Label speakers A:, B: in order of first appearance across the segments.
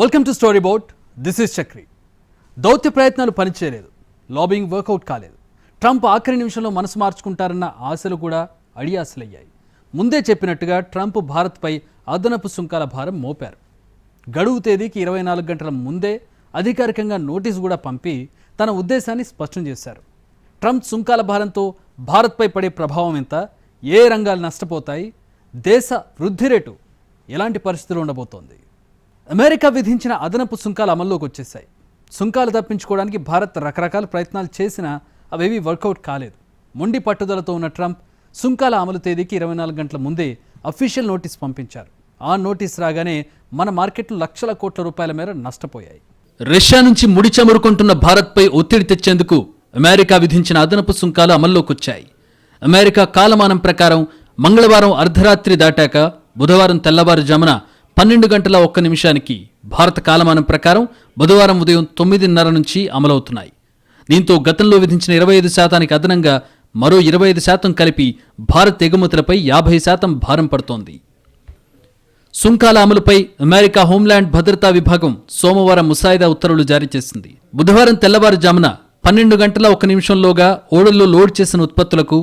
A: Welcome to story board. This is Chakri. దౌత్య ప్రయత్నాలు పనిచేయలేదు, లాబింగ్ వర్కౌట్ కాలేదు. ట్రంప్ ఆఖరి నిమిషంలో మనసు మార్చుకుంటారన్న ఆశలు కూడా అడియాసలయ్యాయి. ముందే చెప్పినట్టుగా ట్రంప్ భారత్పై అదనపు సుంకాల భారం మోపారు. గడువు తేదీకి 24 గంటల ముందే అధికారికంగా నోటీసు కూడా పంపి తన ఉద్దేశాన్ని స్పష్టం చేశారు. ట్రంప్ సుంకాల భారంతో భారత్పై పడే ప్రభావం ఎంత, ఏ రంగాలు నష్టపోతాయి, దేశ వృద్ధి రేటు ఎలాంటి పరిస్థితులు ఉండబోతోంది? అమెరికా విధించిన అదనపు సుంకాలు అమల్లోకి వచ్చేసాయి. సుంకాలు తప్పించుకోవడానికి భారత్ రకరకాల ప్రయత్నాలు చేసినా అవేవి వర్కౌట్ కాలేదు. మొండి పట్టుదలతో ఉన్న ట్రంప్ సుంకాల అమలు తేదీకి 24 గంటల ముందే అఫీషియల్ నోటీస్ పంపించారు. ఆ నోటీస్ రాగానే మన మార్కెట్లు లక్షల కోట్ల రూపాయల మేర నష్టపోయాయి. రష్యా నుంచి ముడి చమురుకుంటున్న భారత్పై ఒత్తిడి తెచ్చేందుకు అమెరికా విధించిన అదనపు సుంకాలు అమల్లోకి వచ్చాయి. అమెరికా కాలమానం ప్రకారం మంగళవారం అర్ధరాత్రి దాటాక బుధవారం తెల్లవారుజామున 12 గంటల 1 నిమిషానికి భారత కాలమానం ప్రకారం బుధవారం ఉదయం 9:30 నుంచి అమలవుతున్నాయి. దీంతో గతంలో విధించిన 25% అదనంగా మరో 25% కలిపి భారత్ ఎగుమతులపై 50% భారం పడుతోంది. సుంకాల అమలుపై అమెరికా హోంల్యాండ్ భద్రతా విభాగం సోమవారం ముసాయిదా ఉత్తర్వులు జారీ చేసింది. బుధవారం తెల్లవారుజామున 12 గంటల 1 నిమిషంలోగా ఓడల్లో లోడ్ చేసిన ఉత్పత్తులకు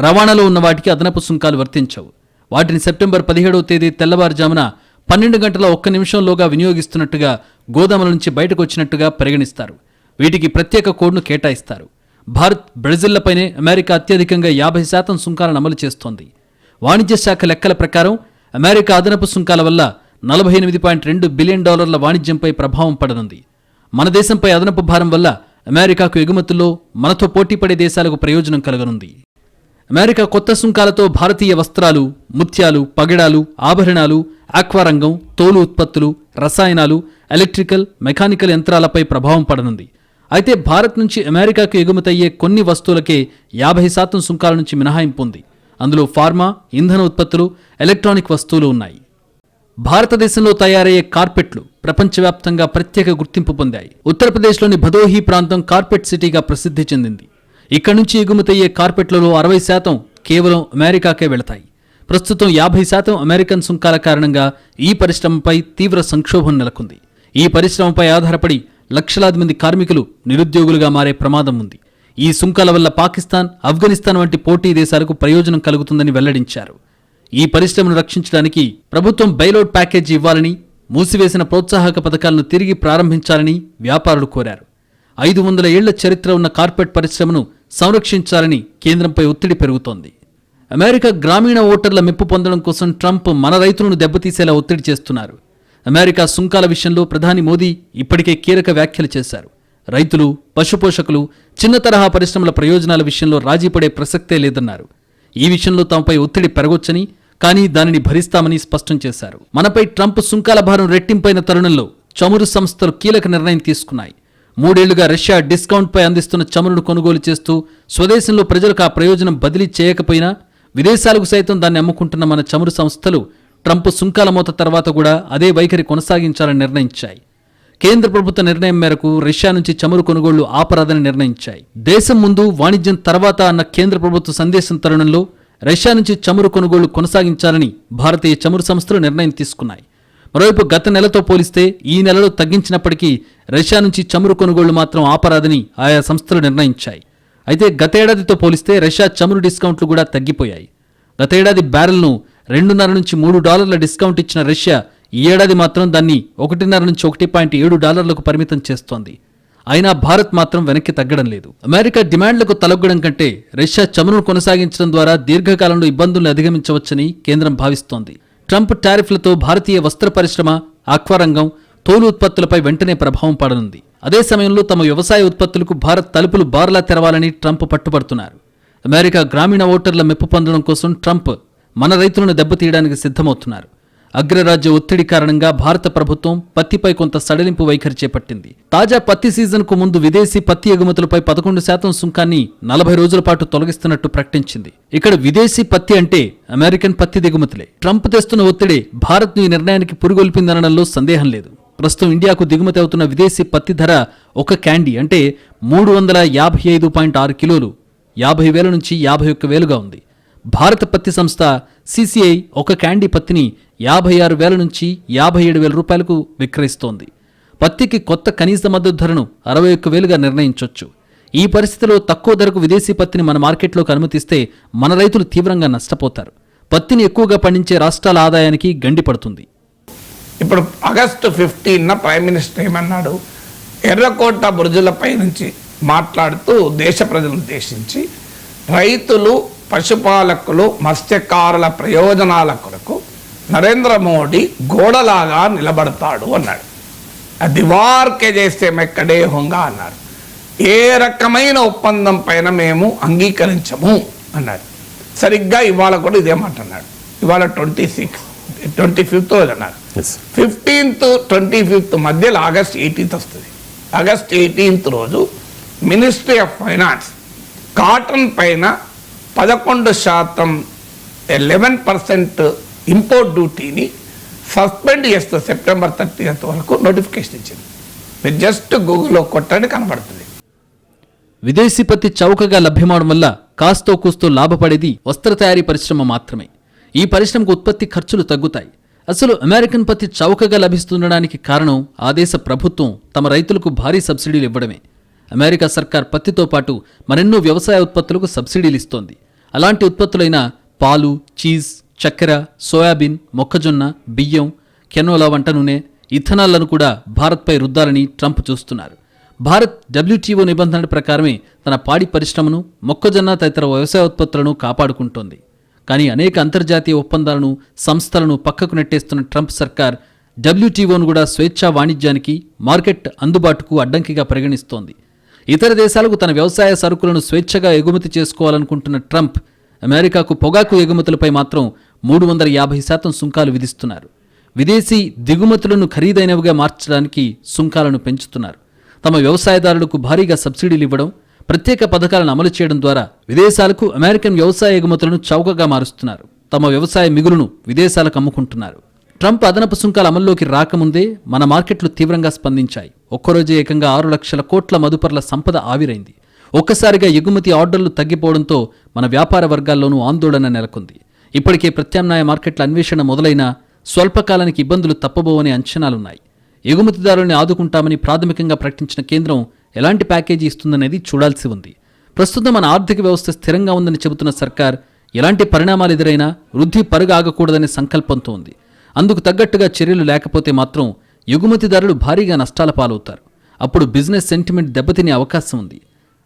A: రవాణాలో ఉన్న వాటికి అదనపు సుంకాలు వర్తించవు. వాటిని సెప్టెంబర్ 17వ తేదీ తెల్లవారుజామున 12 గంటల 1 నిమిషంలోగా వినియోగిస్తున్నట్టుగా గోదాముల నుంచి బయటకు వచ్చినట్టుగా పరిగణిస్తారు. వీటికి ప్రత్యేక కోడ్ను కేటాయిస్తారు. భారత్, బ్రెజిల్లపైనే అమెరికా అత్యధికంగా 50% సుంకాలను అమలు చేస్తోంది. వాణిజ్య శాఖ లెక్కల ప్రకారం అమెరికా అదనపు సుంకాల వల్ల $48.2 బిలియన్ వాణిజ్యంపై ప్రభావం పడనుంది. మన దేశంపై అదనపు భారం వల్ల అమెరికాకు ఎగుమతుల్లో మనతో పోటీపడే దేశాలకు ప్రయోజనం కలగనుంది. అమెరికా కొత్త సుంకాలతో భారతీయ వస్త్రాలు, ముత్యాలు, పగడాలు, ఆభరణాలు, ఆక్వారంగం, తోలు ఉత్పత్తులు, రసాయనాలు, ఎలక్ట్రికల్, మెకానికల్ యంత్రాలపై ప్రభావం పడనుంది. అయితే భారత్ నుంచి అమెరికాకు ఎగుమతయ్యే కొన్ని వస్తువులకే 50% సుంకాల నుంచి మినహాయింపు ఉంది. అందులో ఫార్మా, ఇంధన ఉత్పత్తులు, ఎలక్ట్రానిక్ వస్తువులు ఉన్నాయి. భారతదేశంలో తయారయ్యే కార్పెట్లు ప్రపంచవ్యాప్తంగా ప్రత్యేక గుర్తింపు పొందాయి. ఉత్తరప్రదేశ్లోని భదోహీ ప్రాంతం కార్పెట్ సిటీగా ప్రసిద్ధి చెందింది. ఇక్కడి నుంచి ఎగుమతయ్యే కార్పెట్లలో 60% కేవలం అమెరికాకే వెళతాయి. ప్రస్తుతం 50% అమెరికన్ సుంకాల కారణంగా ఈ పరిశ్రమపై తీవ్ర సంక్షోభం నెలకొంది. ఈ పరిశ్రమపై ఆధారపడి లక్షలాది మంది కార్మికులు నిరుద్యోగులుగా మారే ప్రమాదం ఉంది. ఈ సుంకాల వల్ల పాకిస్తాన్, ఆఫ్ఘనిస్తాన్ వంటి పోటీ దేశాలకు ప్రయోజనం కలుగుతుందని వెల్లడించారు. ఈ పరిశ్రమను రక్షించడానికి ప్రభుత్వం బైలౌట్ ప్యాకేజీ ఇవ్వాలని, మూసివేసిన ప్రోత్సాహక పథకాలను తిరిగి ప్రారంభించాలని వ్యాపారులు కోరారు. 500 ఏళ్ల చరిత్ర ఉన్న కార్పెట్ పరిశ్రమను సంరక్షించాలని కేంద్రంపై ఒత్తిడి పెరుగుతోంది. అమెరికా గ్రామీణ ఓటర్ల మెప్పు పొందడం కోసం ట్రంప్ మన రైతులను దెబ్బతీసేలా ఒత్తిడి చేస్తున్నారు. అమెరికా సుంకాల విషయంలో ప్రధాని మోదీ ఇప్పటికే కీలక వ్యాఖ్యలు చేశారు. రైతులు, పశుపోషకులు, చిన్న తరహా పరిశ్రమల ప్రయోజనాల విషయంలో రాజీపడే ప్రసక్తే లేదన్నారు. ఈ విషయంలో తమపై ఒత్తిడి పెరగొచ్చని, కానీ దానిని భరిస్తామని స్పష్టం చేశారు. మనపై ట్రంప్ సుంకాల భారం రెట్టింపైన తరుణంలో చమురు సంస్థలు కీలక నిర్ణయం తీసుకున్నాయి. 3 ఏళ్లుగా రష్యా డిస్కౌంట్పై అందిస్తున్న చమురును కొనుగోలు చేస్తూ స్వదేశంలో ప్రజలకు ఆ ప్రయోజనం బదిలీ చేయకపోయినా విదేశాలకు సైతం దాన్ని అమ్ముకుంటున్న మన చమురు సంస్థలు ట్రంప్ సుంకాల మోత తర్వాత కూడా అదే వైఖరి కొనసాగించాలని నిర్ణయించాయి. కేంద్ర ప్రభుత్వ నిర్ణయం మేరకు రష్యా నుంచి చమురు కొనుగోళ్లు ఆపరాదని నిర్ణయించాయి. దేశం ముందు, వాణిజ్యం తర్వాత అన్న కేంద్ర ప్రభుత్వ సందేశం తరుణంలో రష్యా నుంచి చమురు కొనుగోళ్లు కొనసాగించాలని భారతీయ చమురు సంస్థలు నిర్ణయం తీసుకున్నాయి. మరోవైపు గత నెలతో పోలిస్తే ఈ నెలలో తగ్గించినప్పటికీ రష్యా నుంచి చమురు కొనుగోళ్లు మాత్రం ఆపరాదని ఆయా సంస్థలు నిర్ణయించాయి. అయితే గతేడాదితో పోలిస్తే రష్యా చమురు డిస్కౌంట్లు కూడా తగ్గిపోయాయి. గతేడాది బ్యారెల్ను $2.5 నుంచి $3 డిస్కౌంట్ ఇచ్చిన రష్యా ఈ ఏడాది మాత్రం దాన్ని $1.5 నుంచి $1.7 పరిమితం చేస్తోంది. అయినా భారత్ మాత్రం వెనక్కి తగ్గడం లేదు. అమెరికా డిమాండ్లకు తలొగ్గడం కంటే రష్యా చమురును కొనసాగించడం ద్వారా దీర్ఘకాలంలో ఇబ్బందులను అధిగమించవచ్చని కేంద్రం భావిస్తోంది. ట్రంప్ టారిఫ్లతో భారతీయ వస్త్ర పరిశ్రమ, ఆక్వారంగం, తోలు ఉత్పత్తులపై వెంటనే ప్రభావం పడనుంది. అదే సమయంలో తమ వ్యవసాయ ఉత్పత్తులకు భారత్ తలుపులు బార్లా తెరవాలని ట్రంప్ పట్టుబడుతున్నారు. అమెరికా గ్రామీణ ఓటర్ల మెప్పు పొందడం కోసం ట్రంప్ మన రైతులను దెబ్బతీయడానికి సిద్ధమవుతున్నారు. అగ్రరాజ్య ఒత్తిడి కారణంగా భారత ప్రభుత్వం పత్తిపై కొంత సడలింపు వైఖరి చేపట్టింది. తాజా పత్తి సీజన్కు ముందు విదేశీ పత్తి ఎగుమతులపై 11% సుంకాన్ని 40 రోజుల పాటు తొలగిస్తున్నట్టు ప్రకటించింది. ఇక్కడ విదేశీ పత్తి అంటే అమెరికన్ పత్తి దిగుమతులే. ట్రంప్ తెస్తున్న ఒత్తిడి భారత్ను ఈ నిర్ణయానికి పురిగొల్పిందనడంలో సందేహం లేదు. ప్రస్తుతం ఇండియాకు దిగుమతి అవుతున్న విదేశీ పత్తి ధర ఒక క్యాండీ అంటే 355.6 కిలోలు 50,000 నుంచి 51,000గా ఉంది. భారత పత్తి సంస్థ CCI ఒక క్యాండీ పత్తిని 56,000 నుంచి 57,000 రూపాయలకు విక్రయిస్తోంది. పత్తికి కొత్త కనీస మద్దతు ధరను 61,000గా నిర్ణయించొచ్చు. ఈ పరిస్థితిలో తక్కువ ధరకు విదేశీ పత్తిని మన మార్కెట్లోకి అనుమతిస్తే మన రైతులు తీవ్రంగా నష్టపోతారు. పత్తిని ఎక్కువగా పండించే రాష్ట్రాల ఆదాయానికి గండి పడుతుంది.
B: ఇప్పుడు ఆగస్టు 15న ప్రైమ్ మినిస్టర్ ఏమన్నాడు, ఎర్రకోట బురుజులపై నుంచి మాట్లాడుతూ దేశ ప్రజలను ఉద్దేశించి రైతులు, పశుపాలకులు, మత్స్యకారుల ప్రయోజనాల కొరకు నరేంద్ర మోడీ గోడలాగా నిలబడతాడు అన్నాడు. దివార్కే చేస్తే మెక్కడే హోంగా అన్నారు. ఏ రకమైన ఒప్పందం పైన మేము అంగీకరించము అన్నాడు. సరిగ్గా ఇవాళ కూడా ఇదేమంటున్నాడు. ఇవాళ 25th రోజు అన్నారు. 15th 25th మధ్యలో ఆగస్ట్ 18th వస్తుంది. ఆగస్ట్ 18th రోజు మినిస్ట్రీ ఆఫ్ ఫైనాన్స్ కాటన్ పైన 11% 11% ఇంపోర్ట్ డ్యూటీని సస్పెండ్ చేస్తూ సెప్టెంబర్ 30th వరకు నోటిఫికేషన్ ఇచ్చింది. మీరు జస్ట్ గూగుల్లో కొట్టండి, కనబడుతుంది.
A: విదేశీ పత్తి చౌకగా లభ్యమవడం వల్ల కాస్తో కూస్తో లాభపడేది వస్త్ర తయారీ పరిశ్రమ మాత్రమే. ఈ పరిశ్రమకు ఉత్పత్తి ఖర్చులు తగ్గుతాయి. అసలు అమెరికన్ పత్తి చౌకగా లభిస్తుండడానికి కారణం ఆ దేశ ప్రభుత్వం తమ రైతులకు భారీ సబ్సిడీలు ఇవ్వడమే. అమెరికా సర్కార్ పత్తితో పాటు మరెన్నో వ్యవసాయ ఉత్పత్తులకు సబ్సిడీలు ఇస్తోంది. అలాంటి ఉత్పత్తులైన పాలు, చీజ్, చక్కెర, సోయాబీన్, మొక్కజొన్న, బియ్యం, కెనోలా వంట నూనె, ఇథనాల్లను కూడా భారత్పై రుద్దాలని ట్రంప్ చూస్తున్నారు. భారత్ WTO నిబంధనల ప్రకారమే తన పాడి పరిశ్రమను, మొక్కజొన్న తదితర వ్యవసాయ ఉత్పత్తులను కాపాడుకుంటోంది. కానీ అనేక అంతర్జాతీయ ఒప్పందాలను, సంస్థలను పక్కకు నెట్టేస్తున్న ట్రంప్ సర్కార్ WTOను కూడా స్వేచ్ఛా వాణిజ్యానికి, మార్కెట్ అందుబాటుకు అడ్డంకిగా పరిగణిస్తోంది. ఇతర దేశాలకు తన వ్యవసాయ సరుకులను స్వేచ్ఛగా ఎగుమతి చేసుకోవాలనుకుంటున్న ట్రంప్ అమెరికాకు పొగాకు ఎగుమతులపై మాత్రం 350% సుంకాలు విధిస్తున్నారు. విదేశీ దిగుమతులను ఖరీదైనవిగా మార్చడానికి సుంకాలను పెంచుతున్నారు. తమ వ్యవసాయదారులకు భారీగా సబ్సిడీలు ఇవ్వడం, ప్రత్యేక పథకాలను అమలు చేయడం ద్వారా విదేశాలకు అమెరికన్ వ్యవసాయ ఎగుమతులను చౌకగా మారుస్తున్నారు. తమ వ్యవసాయ మిగులును విదేశాలకు అమ్ముకుంటున్నారు. ట్రంప్ అదనపు సుంకాల అమల్లోకి రాకముందే మన మార్కెట్లు తీవ్రంగా స్పందించాయి. ఒక్కరోజే ఏకంగా 6 లక్షల కోట్ల మదుపర్ల సంపద ఆవిరైంది. ఒక్కసారిగా ఎగుమతి ఆర్డర్లు తగ్గిపోవడంతో మన వ్యాపార వర్గాల్లోనూ ఆందోళన నెలకొంది. ఇప్పటికే ప్రత్యామ్నాయ మార్కెట్ల అన్వేషణ మొదలైన స్వల్పకాలానికి ఇబ్బందులు తప్పబోవనే అంచనాలున్నాయి. ఎగుమతిదారుల్ని ఆదుకుంటామని ప్రాథమికంగా ప్రకటించిన కేంద్రం ఎలాంటి ప్యాకేజీ ఇస్తుందనేది చూడాల్సి ఉంది. ప్రస్తుతం మన ఆర్థిక వ్యవస్థ స్థిరంగా ఉందని చెబుతున్న సర్కార్ ఎలాంటి పరిణామాలు ఎదురైనా వృద్ధి పరుగు ఆగకూడదనే సంకల్పంతో ఉంది. అందుకు తగ్గట్టుగా చర్యలు లేకపోతే మాత్రం ఎగుమతిదారులు భారీగా నష్టాల పాలవుతారు. అప్పుడు బిజినెస్ సెంటిమెంట్ దెబ్బతినే అవకాశం ఉంది.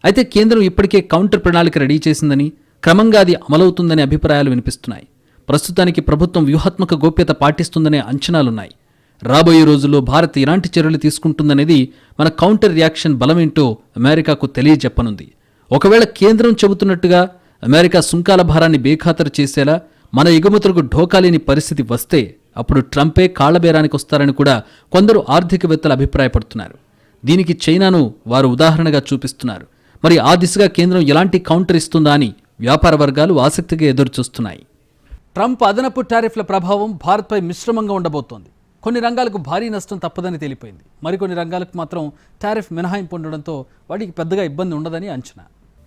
A: అయితే కేంద్రం ఇప్పటికే కౌంటర్ ప్రణాళిక రెడీ చేసిందని, క్రమంగా అది అమలవుతుందనే అభిప్రాయాలు వినిపిస్తున్నాయి. ప్రస్తుతానికి ప్రభుత్వం వ్యూహాత్మక గోప్యత పాటిస్తుందనే అంచనాలున్నాయి. రాబోయే రోజుల్లో భారత్ ఎలాంటి చర్యలు తీసుకుంటుందనేది మన కౌంటర్ రియాక్షన్ బలమేంటో అమెరికాకు తెలియజెప్పనుంది. ఒకవేళ కేంద్రం చెబుతున్నట్టుగా అమెరికా సుంకాల భారాన్ని బేఖాతరు చేసేలా మన ఎగుమతులకు ఢోకా లేని పరిస్థితి వస్తే అప్పుడు ట్రంపే కాళ్లబేరానికి వస్తారని కూడా కొందరు ఆర్థికవేత్తలు అభిప్రాయపడుతున్నారు. దీనికి చైనాను వారు ఉదాహరణగా చూపిస్తున్నారు. మరి ఆ దిశగా కేంద్రం ఎలాంటి కౌంటర్ ఇస్తుందా అని వ్యాపార వర్గాలు ఆసక్తిగా ఎదురుచూస్తున్నాయి. ట్రంప్ అదనపు టారిఫ్ల ప్రభావం భారత్పై మిశ్రమంగా ఉండబోతోంది. కొన్ని రంగాలకు భారీ నష్టం తప్పదని తేలిపోయింది. మరికొన్ని రంగాలకు మాత్రం టారిఫ్ మినహాయింపు ఉండడంతో వాటికి పెద్దగా ఇబ్బంది ఉండదని అంచనా.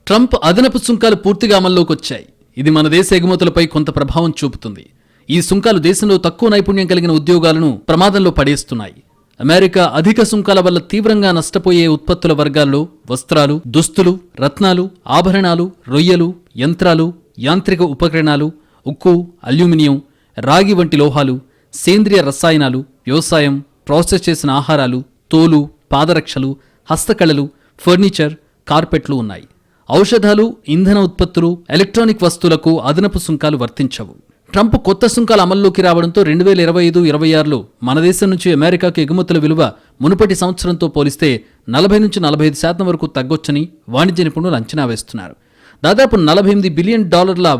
A: ట్రంప్ అదనపు సుంకాలు పూర్తిగా అమల్లోకి వచ్చాయి. ఇది మన దేశ ఎగుమతులపై కొంత ప్రభావం చూపుతుంది. ఈ సుంకాలు దేశంలో తక్కువ నైపుణ్యం కలిగిన ఉద్యోగాలను ప్రమాదంలో పడేస్తున్నాయి. అమెరికా అధిక సుంకాల వల్ల తీవ్రంగా నష్టపోయే ఉత్పత్తుల వర్గాల్లో వస్త్రాలు, దుస్తులు, రత్నాలు, ఆభరణాలు, రొయ్యలు, యంత్రాలు, యాంత్రిక ఉపకరణాలు, ఉక్కు, అల్యూమినియం, రాగి వంటి లోహాలు, సేంద్రియ రసాయనాలు, వ్యవసాయం, ప్రాసెస్ చేసిన ఆహారాలు, తోలు, పాదరక్షలు, హస్తకళలు, ఫర్నిచర్, కార్పెట్లు ఉన్నాయి. ఔషధాలు, ఇంధన ఉత్పత్తులు, ఎలక్ట్రానిక్ వస్తువులకు అదనపు సుంకాలు వర్తించవు. ట్రంప్ కొత్త సుంకాల అమల్లోకి రావడంతో 2025-26లో మన దేశం నుంచి అమెరికాకు ఎగుమతుల విలువ మునుపటి సంవత్సరంతో పోలిస్తే 40-45% వరకు తగ్గొచ్చని వాణిజ్య నిపుణులు అంచనా వేస్తున్నారు. దాదాపు $48 బిలియన్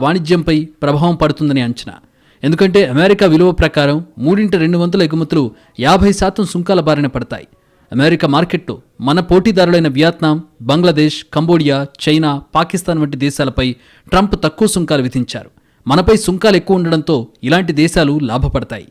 A: వాణిజ్యంపై ప్రభావం పడుతుందని అంచనా. ఎందుకంటే అమెరికా విలువ ప్రకారం 3/2 ఎగుమతులు 50% సుంకాల బారిన పడతాయి. అమెరికా మార్కెట్లో మన పోటీదారులైన Vietnam, Bangladesh, Cambodia, China, Pakistan వంటి దేశాలపై ట్రంప్ తక్కువ సుంకాలు విధించారు. మనపై సుంకాలు ఎక్కువ ఉండడంతో ఇలాంటి దేశాలు లాభపడతాయి.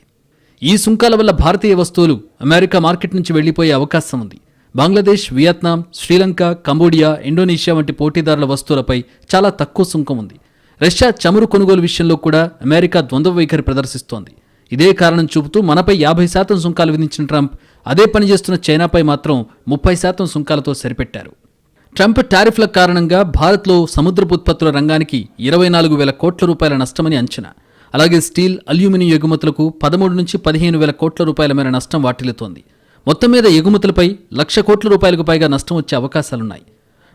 A: ఈ సుంకాల వల్ల భారతీయ వస్తువులు అమెరికా మార్కెట్ నుంచి వెళ్లిపోయే అవకాశం ఉంది. Bangladesh, Vietnam, Sri Lanka, Cambodia, Indonesia వంటి పోటీదారుల వస్తువులపై చాలా తక్కువ సుంకం ఉంది. రష్యా చమురు కొనుగోలు విషయంలో కూడా అమెరికా ద్వంద్వ వైఖరి ప్రదర్శిస్తోంది. ఇదే కారణం చూపుతూ మనపై 50% సుంకాలు విధించిన ట్రంప్ అదే పని చేస్తున్న చైనాపై మాత్రం 30% సుంకాలతో సరిపెట్టారు. ట్రంప్ టారిఫ్ల కారణంగా భారత్లో సముద్రపు ఉత్పత్తుల రంగానికి 24,000 కోట్ల రూపాయల నష్టమని అంచనా. అలాగే స్టీల్, అల్యూమినియం ఎగుమతులకు 13 నుంచి 15,000 కోట్ల రూపాయల మేర నష్టం వాటిల్లుతోంది. మొత్తం మీద ఎగుమతులపై 1,00,000 కోట్ల రూపాయలకు పైగా నష్టం వచ్చే అవకాశాలున్నాయి.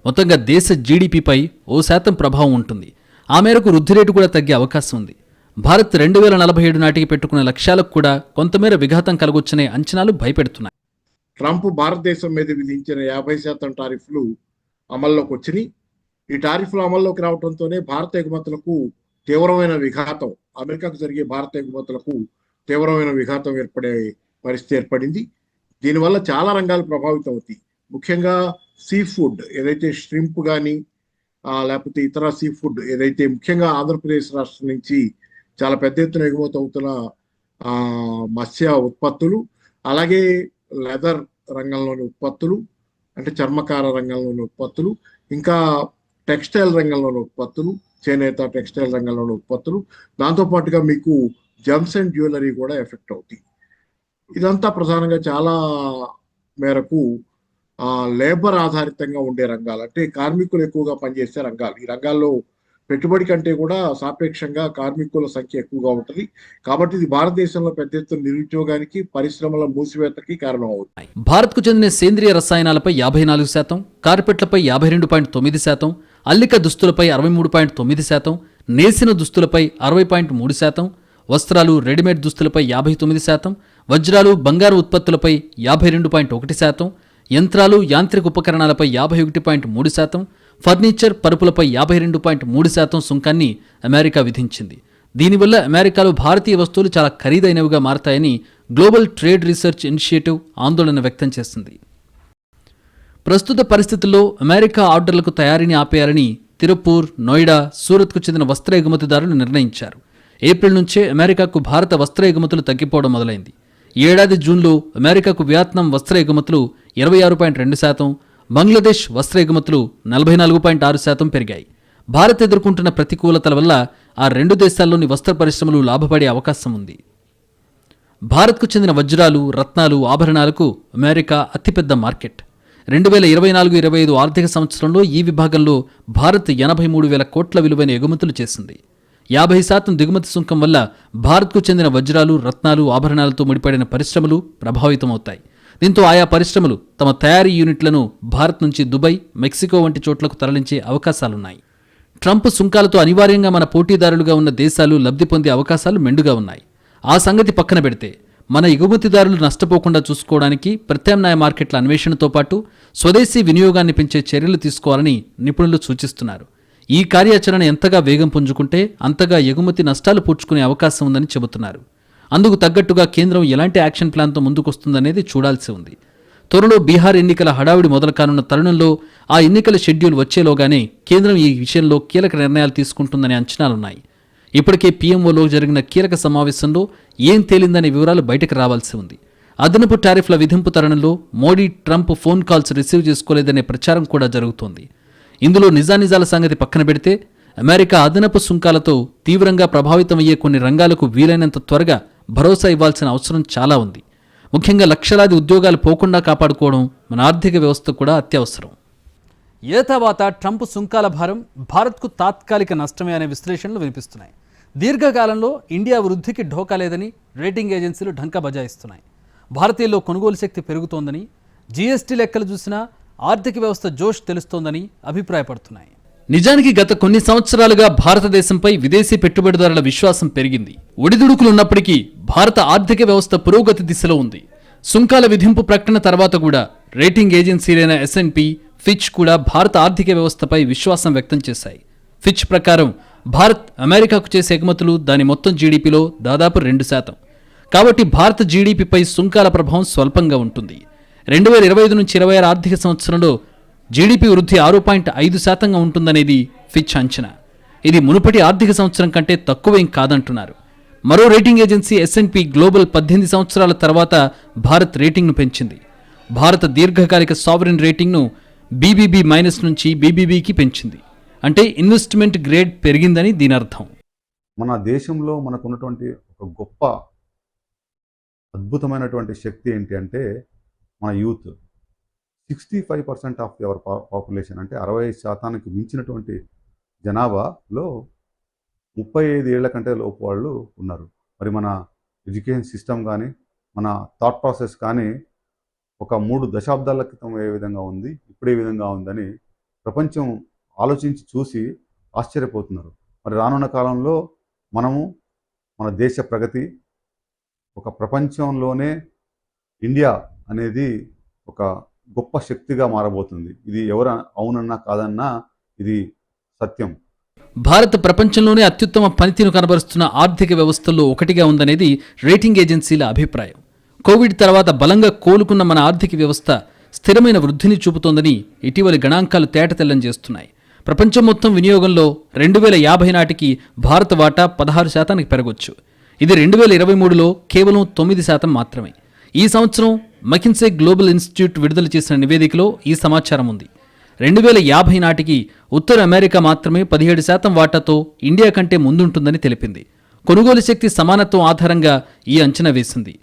A: మొత్తంగా దేశ జీడీపీపై 1% ప్రభావం ఉంటుంది. ఆ మేరకు వృద్ధి రేటు కూడా తగ్గే అవకాశం ఉంది. భారత్ 2047 నాటికి పెట్టుకున్న లక్ష్యాలకు కూడా కొంతమేర విఘాతం కలగొచ్చనే అంచనాలు భయపెడుతున్నాయి.
C: ట్రంప్ భారతదేశం మీద విధించిన 50% టారిఫ్లు అమల్లోకి వచ్చినాయి. ఈ టారిఫ్లు అమల్లోకి రావడంతోనే భారత ఎగుమతులకు తీవ్రమైన విఘాతం, అమెరికాకు జరిగే భారత ఎగుమతులకు తీవ్రమైన విఘాతం ఏర్పడే పరిస్థితి ఏర్పడింది. దీనివల్ల చాలా రంగాలు ప్రభావితం అవుతాయి. ముఖ్యంగా సీ ఫుడ్ ఏదైతే ష్రింప్ కానీ లేకపోతే ఇతర సీ ఫుడ్ ఏదైతే ముఖ్యంగా ఆంధ్రప్రదేశ్ రాష్ట్రం నుంచి చాలా పెద్ద ఎత్తున ఎగుమతి అవుతున్న మత్స్య ఉత్పత్తులు, అలాగే లెదర్ రంగంలోని ఉత్పత్తులు, అంటే చర్మకార రంగంలోని ఉత్పత్తులు, ఇంకా టెక్స్టైల్ రంగంలోని ఉత్పత్తులు, చేనేత టెక్స్టైల్ రంగంలోని ఉత్పత్తులు, దాంతోపాటుగా మీకు జెమ్స్ అండ్ జ్యువెలరీ కూడా ఎఫెక్ట్ అవుతాయి. ఇదంతా ప్రధానంగా చాలా మేరకు లేబర్ ఆధారితంగా ఉండే రంగాలు, అంటే కార్మికులు ఎక్కువగా పనిచేసే రంగాలు. ఈ రంగాల్లో పెట్టుబడి కంటే కూడా సాపేక్షంగా కార్మికుల సంఖ్య ఎక్కువగా ఉంటుంది. కాబట్టి ఇది భారతదేశంలో పెద్ద ఎత్తున నిరుద్యోగానికి, పరిశ్రమల మూసివేతకి కారణం అవుతుంది.
A: భారత్కు చెందిన సేంద్రియ రసాయనాలపై 54%, కార్పెట్లపై 52.9%, అల్లిక దుస్తులపై 63.9%, నేసిన దుస్తులపై 60.3%, వస్త్రాలు, రెడీమేడ్ దుస్తులపై 59%, వజ్రాలు, బంగారు ఉత్పత్తులపై 52.1%, యంత్రాలు, యాంత్రిక ఉపకరణాలపై 51.3%, ఫర్నిచర్, పరుపులపై 52.3% సుంకాన్ని అమెరికా విధించింది. దీనివల్ల అమెరికాలో భారతీయ వస్తువులు చాలా ఖరీదైనవిగా మారతాయని గ్లోబల్ ట్రేడ్ రీసెర్చ్ ఇనిషియేటివ్ ఆందోళన వ్యక్తం చేసింది. ప్రస్తుత పరిస్థితుల్లో అమెరికా ఆర్డర్లకు తయారీని ఆపేయాలని తిరుపూర్, నోయిడా, సూరత్కు చెందిన వస్త్ర ఎగుమతిదారులు నిర్ణయించారు. ఏప్రిల్ నుంచే అమెరికాకు భారత వస్త్ర ఎగుమతులు తగ్గిపోవడం మొదలైంది. ఈ ఏడాది జూన్లో అమెరికాకు వియత్నాం వస్త్ర ఎగుమతులు 26.2%, బంగ్లాదేశ్ వస్త్ర ఎగుమతులు 44.6% పెరిగాయి. భారత్ ఎదుర్కొంటున్న ప్రతికూలతల వల్ల ఆ రెండు దేశాల్లోని వస్త్ర పరిశ్రమలు లాభపడే అవకాశం ఉంది. భారత్కు చెందిన వజ్రాలు, రత్నాలు, ఆభరణాలకు అమెరికా అతిపెద్ద మార్కెట్. 2024-25 ఆర్థిక సంవత్సరంలో ఈ విభాగంలో భారత్ 83,000 కోట్ల విలువైన ఎగుమతులు చేసింది. 50% దిగుమతి సుంకం వల్ల భారత్కు చెందిన వజ్రాలు, రత్నాలు, ఆభరణాలతో ముడిపడిన పరిశ్రమలు ప్రభావితమవుతాయి. దీంతో ఆయా పరిశ్రమలు తమ తయారీ యూనిట్లను భారత్ నుంచి దుబాయ్, మెక్సికో వంటి చోట్లకు తరలించే అవకాశాలున్నాయి. ట్రంప్ సుంకాలతో అనివార్యంగా మన పోటీదారులుగా ఉన్న దేశాలు లబ్ధి పొందే అవకాశాలు మెండుగా ఉన్నాయి. ఆ సంగతి పక్కన పెడితే మన ఎగుమతిదారులు నష్టపోకుండా చూసుకోవడానికి ప్రత్యామ్నాయ మార్కెట్ల అన్వేషణతో పాటు స్వదేశీ వినియోగాన్ని పెంచే చర్యలు తీసుకోవాలని నిపుణులు సూచిస్తున్నారు. ఈ కార్యాచరణ ఎంతగా వేగం పుంజుకుంటే అంతగా ఎగుమతి నష్టాలు పూడ్చుకునే అవకాశం ఉందని చెబుతున్నారు. అందుకు తగ్గట్టుగా కేంద్రం ఎలాంటి యాక్షన్ ప్లాన్తో ముందుకొస్తుందనేది చూడాల్సి ఉంది. త్వరలో బీహార్ ఎన్నికల హడావిడి మొదలు కానున్న తరుణంలో ఆ ఎన్నికల షెడ్యూల్ వచ్చేలోగానే కేంద్రం ఈ విషయంలో కీలక నిర్ణయాలు తీసుకుంటుందనే అంచనాలున్నాయి. ఇప్పటికే పీఎంఓలో జరిగిన కీలక సమావేశంలో ఏం తేలిందనే వివరాలు బయటకు రావాల్సి ఉంది. అదనపు టారిఫ్ల విధింపు తరుణంలో Modi, Trump phone calls receive చేసుకోలేదనే ప్రచారం కూడా జరుగుతోంది. ఇందులో నిజానిజాల సంగతి పక్కన పెడితే అమెరికా అదనపు సుంకాలతో తీవ్రంగా ప్రభావితమయ్యే కొన్ని రంగాలకు వీలైనంత త్వరగా భరోసా ఇవ్వాల్సిన అవసరం చాలా ఉంది. ముఖ్యంగా లక్షలాది ఉద్యోగాలు పోకుండా కాపాడుకోవడం మన ఆర్థిక వ్యవస్థ కూడా అత్యవసరం. ఏతావాత ట్రంప్ సుంకాల భారం భారత్కు తాత్కాలిక నష్టమే అనే విశ్లేషణలు వినిపిస్తున్నాయి. దీర్ఘకాలంలో ఇండియా వృద్ధికి ఢోకా లేదని రేటింగ్ ఏజెన్సీలు ఢంకా బజాయిస్తున్నాయి. భారతీయుల్లో కొనుగోలు శక్తి పెరుగుతోందని, జీఎస్టీ లెక్కలు చూసినా ఆర్థిక వ్యవస్థ జోష్ తెలుస్తోందని అభిప్రాయపడుతున్నాయి. నిజానికి గత కొన్ని సంవత్సరాలుగా భారతదేశంపై విదేశీ పెట్టుబడిదారుల విశ్వాసం పెరిగింది. ఒడిదుడుకులున్నప్పటికీ భారత ఆర్థిక వ్యవస్థ పురోగతి దిశలో ఉంది. సుంకాల విధింపు ప్రకటన తర్వాత కూడా రేటింగ్ ఏజెన్సీలైన S&P, ఫిచ్ కూడా భారత ఆర్థిక వ్యవస్థపై విశ్వాసం వ్యక్తం చేశాయి. ఫిచ్ ప్రకారం భారత్ అమెరికాకు చేసే ఎగుమతులు దాని మొత్తం జీడీపీలో దాదాపు 2%. కాబట్టి భారత జీడీపీపై సుంకాల ప్రభావం స్వల్పంగా ఉంటుంది. 2025-26 ఆర్థిక సంవత్సరంలో జీడీపీ వృద్ధి 6.5%గా ఉంటుందనేది ఫిచ్ అంచనా. ఇది మునుపటి ఆర్థిక సంవత్సరం కంటే తక్కువేం కాదంటున్నారు. మరో రేటింగ్ ఏజెన్సీ S&P గ్లోబల్ 18 సంవత్సరాల తర్వాత భారత్ రేటింగ్ను పెంచింది. భారత దీర్ఘకాలిక సావరిన్ రేటింగ్ను BBB- నుంచి BBBకి పెంచింది. అంటే ఇన్వెస్ట్మెంట్ గ్రేడ్ పెరిగిందని దీని అర్థం.
D: మన దేశంలో మనకున్నటువంటి ఒక గొప్ప అద్భుతమైనటువంటి శక్తి ఏంటి అంటే మన యూత్. 65% ఆఫ్ యువర్ పాపులేషన్, అంటే 65% మించినటువంటి జనాభాలో 35 ఏళ్ల కంటే లోపు వాళ్ళు ఉన్నారు. మరి మన ఎడ్యుకేషన్ సిస్టమ్ కానీ, మన థాట్ ప్రాసెస్ కానీ ఒక 3 దశాబ్దాల క్రితం ఏ విధంగా ఉంది, ఇప్పుడు ఏ విధంగా ఉందని ప్రపంచం ఆలోచించి చూసి ఆశ్చర్యపోతున్నారు. మరి రానున్న కాలంలో మనము మన దేశ ప్రగతి, ఒక ప్రపంచంలోనే ఇండియా అనేది ఒక గొప్ప శక్తిగా మారబోతుంది. ఇది ఎవరు అవునన్నా కాదన్నా ఇది సత్యం.
A: భారత్ ప్రపంచంలోనే అత్యుత్తమ పనితీరు కనబరుస్తున్న ఆర్థిక వ్యవస్థల్లో ఒకటిగా ఉందనేది రేటింగ్ ఏజెన్సీల అభిప్రాయం. కోవిడ్ తర్వాత బలంగా కోలుకున్న మన ఆర్థిక వ్యవస్థ స్థిరమైన వృద్ధిని చూపుతోందని ఇటీవలి గణాంకాలు తేటతెల్లం చేస్తున్నాయి. ప్రపంచం మొత్తం వినియోగంలో 2050 నాటికి భారత వాటా 16% పెరగొచ్చు. ఇది 2023లో కేవలం 9% మాత్రమే. ఈ సంవత్సరం మకిన్సే గ్లోబల్ ఇన్స్టిట్యూట్ విడుదల చేసిన నివేదికలో ఈ సమాచారం ఉంది. 2050 నాటికి ఉత్తర అమెరికా మాత్రమే 17% వాటాతో ఇండియా కంటే ముందుంటుందని తెలిపింది. కొనుగోలు శక్తి సమానత్వం ఆధారంగా ఈ అంచనా వేసింది.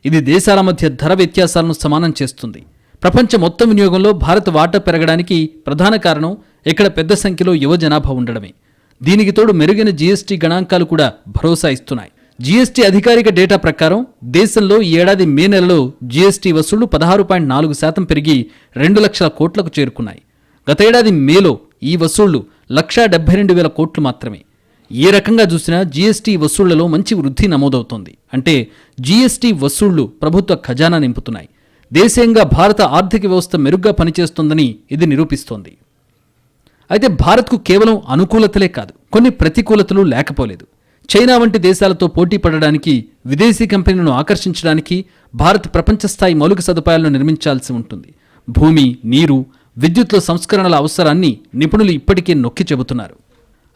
A: ఇది దేశాల మధ్య ధర వ్యత్యాసాలను సమానం చేస్తుంది. ప్రపంచ మొత్తం వినియోగంలో భారత్ వాటా పెరగడానికి ప్రధాన కారణం ఇక్కడ పెద్ద సంఖ్యలో యువ జనాభా ఉండడమే. దీనికి తోడు మెరుగైన జీఎస్టీ గణాంకాలు కూడా భరోసా ఇస్తున్నాయి. జీఎస్టీ అధికారిక డేటా ప్రకారం దేశంలో ఈ ఏడాది మే నెలలో జీఎస్టీ వసూళ్లు 16.4% పెరిగి 2 లక్షల కోట్లకు చేరుకున్నాయి. గత ఏడాది మేలో ఈ వసూళ్లు 1,72,000 కోట్లు మాత్రమే. ఏ రకంగా చూసినా జీఎస్టీ వసూళ్లలో మంచి వృద్ధి నమోదవుతోంది. అంటే జీఎస్టీ వసూళ్లు ప్రభుత్వ ఖజానా నింపుతున్నాయి. దేశీయంగా భారత ఆర్థిక వ్యవస్థ మెరుగ్గా పనిచేస్తోందని ఇది నిరూపిస్తోంది. అయితే భారత్కు కేవలం అనుకూలతలే కాదు, కొన్ని ప్రతికూలతలు లేకపోలేదు. చైనా వంటి దేశాలతో పోటీ పడడానికి, విదేశీ కంపెనీలను ఆకర్షించడానికి భారత్ ప్రపంచ స్థాయి మౌలిక సదుపాయాలను నిర్మించాల్సి ఉంటుంది. భూమి, నీరు, విద్యుత్లో సంస్కరణల అవసరాన్ని నిపుణులు ఇప్పటికే నొక్కి చెబుతున్నారు.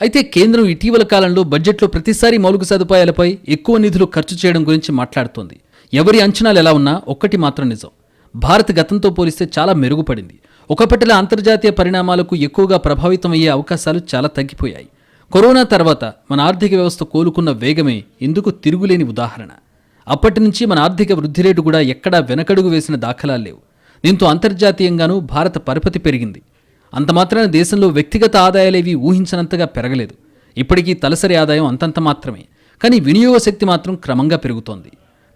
A: అయితే కేంద్రం ఇటీవల కాలంలో బడ్జెట్లో ప్రతిసారి మౌలిక సదుపాయాలపై ఎక్కువ నిధులు ఖర్చు చేయడం గురించి మాట్లాడుతోంది. ఎవరి అంచనాలు ఎలా ఉన్నా ఒక్కటి మాత్రం నిజం, భారత్ గతంతో పోలిస్తే చాలా మెరుగుపడింది. ఒకప్పటిలా అంతర్జాతీయ పరిణామాలకు ఎక్కువగా ప్రభావితం అయ్యే అవకాశాలు చాలా తగ్గిపోయాయి. కరోనా తర్వాత మన ఆర్థిక వ్యవస్థ కోలుకున్న వేగమే ఇందుకు తిరుగులేని ఉదాహరణ. అప్పటి నుంచి మన ఆర్థిక వృద్ధి రేటు కూడా ఎక్కడా వెనకడుగు వేసిన దాఖలాలు లేవు. దీంతో అంతర్జాతీయంగానూ భారత పరపతి పెరిగింది. అంత మాత్రాన దేశంలో వ్యక్తిగత ఆదాయాలేవి ఊహించినంతగా పెరగలేదు. ఇప్పటికీ తలసరి ఆదాయం అంతంత మాత్రమే. కానీ వినియోగ శక్తి మాత్రం క్రమంగా పెరుగుతోంది.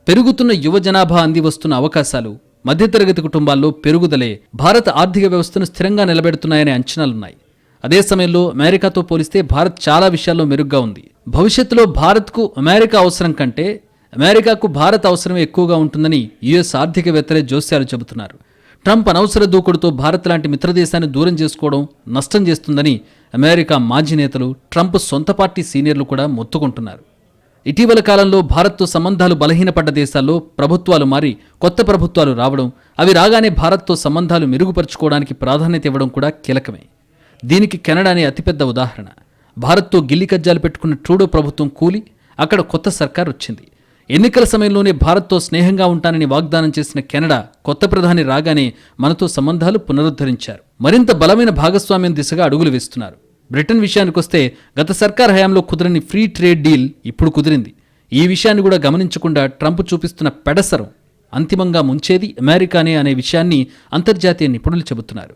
A: పెరుగుతున్న యువ జనాభా అంది వస్తున్న అవకాశాలు, మధ్యతరగతి కుటుంబాల్లో పెరుగుదలే భారత ఆర్థిక వ్యవస్థను స్థిరంగా నిలబెడుతున్నాయనే అంచనాలున్నాయి. అదే సమయంలో అమెరికాతో పోలిస్తే భారత్ చాలా విషయాల్లో మెరుగ్గా ఉంది. భవిష్యత్తులో భారత్కు అమెరికా అవసరం కంటే అమెరికాకు భారత్ అవసరం ఎక్కువగా ఉంటుందని యుఎస్ ఆర్థికవేత్తలే జోస్యాలు చెబుతున్నారు. ట్రంప్ అనవసర దూకుడుతో భారత్ లాంటి మిత్రదేశాన్ని దూరం చేసుకోవడం నష్టం చేస్తుందని అమెరికా మాజీ నేతలు, ట్రంప్ సొంత పార్టీ సీనియర్లు కూడా మొత్తుకుంటున్నారు. ఇటీవల కాలంలో భారత్తో సంబంధాలు బలహీనపడ్డ దేశాల్లో ప్రభుత్వాలు మారి కొత్త ప్రభుత్వాలు రావడం, అవి రాగానే భారత్తో సంబంధాలు మెరుగుపరుచుకోవడానికి ప్రాధాన్యత ఇవ్వడం కూడా కీలకమే. దీనికి కెనడానే అతిపెద్ద ఉదాహరణ. భారత్తో గిల్లి కజ్జాలు పెట్టుకున్న ట్రూడో ప్రభుత్వం కూలి అక్కడ కొత్త సర్కార్ వచ్చింది. ఎన్నికల సమయంలోనే భారత్తో స్నేహంగా ఉంటానని వాగ్దానం చేసిన కెనడా కొత్త ప్రధాని రాగానే మనతో సంబంధాలు పునరుద్ధరించారు. మరింత బలమైన భాగస్వామ్యం దిశగా అడుగులు వేస్తున్నారు. బ్రిటన్ విషయానికొస్తే గత సర్కార్ హయాంలో కుదరని ఫ్రీ ట్రేడ్ డీల్ ఇప్పుడు కుదిరింది. ఈ విషయాన్ని కూడా గమనించకుండా ట్రంప్ చూపిస్తున్న పెడసరం అంతిమంగా ముంచేది అమెరికానే అనే విషయాన్ని అంతర్జాతీయ నిపుణులు చెబుతున్నారు.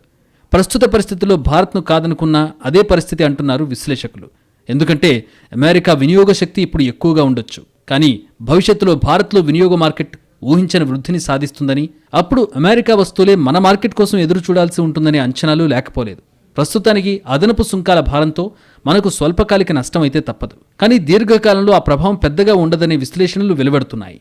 A: ప్రస్తుత పరిస్థితుల్లో భారత్ను కాదనుకున్నా అదే పరిస్థితి అంటున్నారు విశ్లేషకులు. ఎందుకంటే అమెరికా వినియోగ శక్తి ఇప్పుడు ఎక్కువగా ఉండొచ్చు, కానీ భవిష్యత్తులో భారత్లో వినియోగ మార్కెట్ ఊహించని వృద్ధిని సాధిస్తుందని, అప్పుడు అమెరికా వస్తువులే మన మార్కెట్ కోసం ఎదురు చూడాల్సి ఉంటుందనే అంచనాలు లేకపోలేదు. ప్రస్తుతానికి అదనపు సుంకాల భారంతో మనకు స్వల్పకాలిక నష్టమైతే తప్పదు, కానీ దీర్ఘకాలంలో ఆ ప్రభావం పెద్దగా ఉండదనే విశ్లేషణలు వెలువడుతున్నాయి.